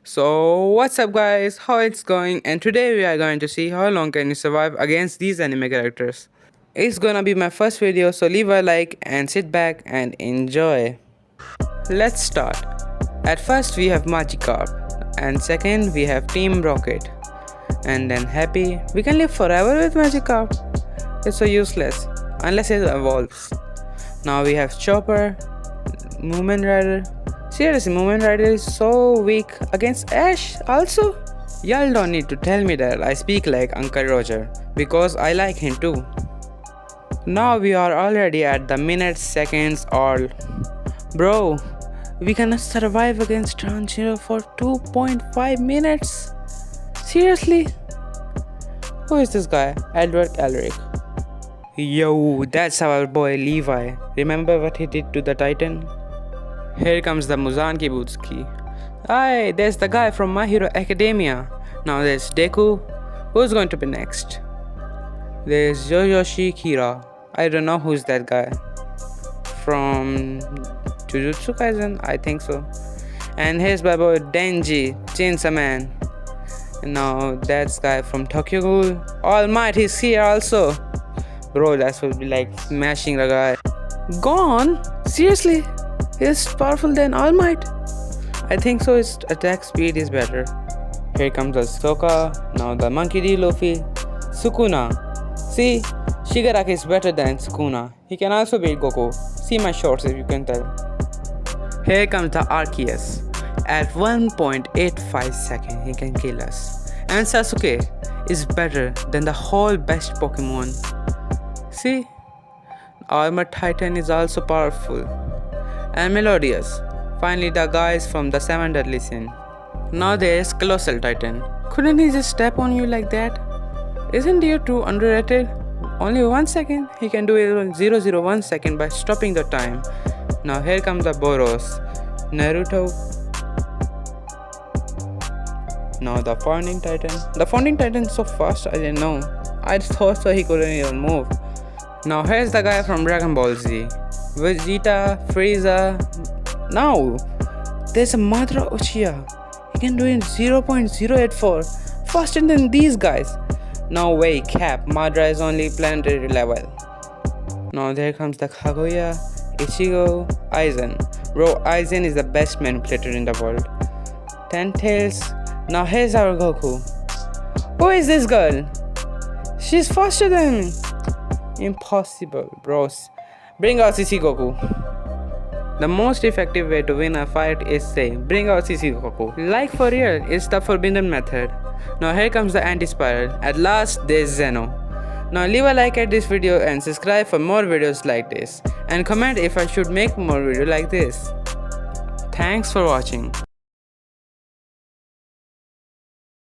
So what's up guys, how it's going, and today we are going to see how long can you survive against these anime characters. It's gonna be my first video, so leave a like and sit back and enjoy. Let's start. At first we have Magikarp, and second we have Team Rocket, and then Happy. We can live forever with Magikarp. It's so useless unless it evolves. Now we have Chopper, Moomin Rider. Seriously, Moomin Rider is so weak against Ash also. Y'all don't need to tell me that I speak like Uncle Roger, because I like him too. Now we are already at the minutes, seconds, all. Bro, we cannot survive against Tanjiro for 2.5 minutes? Seriously? Who is this guy? Edward Elric. Yo, that's our boy Levi. Remember what he did to the Titan? Here comes the Muzan Kibutsuki. Aye, there's the guy from My Hero Academia. Now there's Deku. Who's going to be next? There's Yoyoshi Kira. I don't know who's that guy. From Jujutsu Kaisen? I think so. And here's my boy Denji, Chainsaw Man. And now that's guy from Tokyo Ghoul. All Might is here also. Bro, that would be like smashing the guy. Gone? Seriously? He's powerful than All Might? I think so. His attack speed is better. Here comes the Sokka. Now the Monkey D. Luffy. Sukuna. See, Shigaraki is better than Sukuna. He can also beat Goku. See my shorts if you can tell. Here comes the Arceus. At 1.85 seconds he can kill us. And Sasuke is better than the whole best Pokemon. See, Armored Titan is also powerful. And Melodious. Finally the guys from the 7 Deadly Sin. Now there's Colossal Titan. Couldn't he just step on you like that? Isn't he too underrated? Only 1 second? He can do it in 0.01 second by stopping the time. Now here comes the Boros. Naruto. Now the Founding Titan. The Founding Titan is so fast, I didn't know. I thought so he couldn't even move. Now here's the guy from Dragon Ball Z. Vegeta, Frieza. Now there's a Madara Uchiha. He can do it in 0.084, faster than these guys. No way, cap. Madara is only planetary level. Now there comes the Kaguya, Ichigo, Aizen. Bro, Aizen is the best manipulator in the world. 10 Tails. Now here's our Goku. Who is this girl? She's faster than me. Impossible, bros. Bring out CC Goku. The most effective way to win a fight is say, bring out CC Goku. Like for real, it's the forbidden method. Now here comes the anti-spiral. At last, there's Zeno. Now leave a like at this video and subscribe for more videos like this. And comment if I should make more videos like this. Thanks for watching.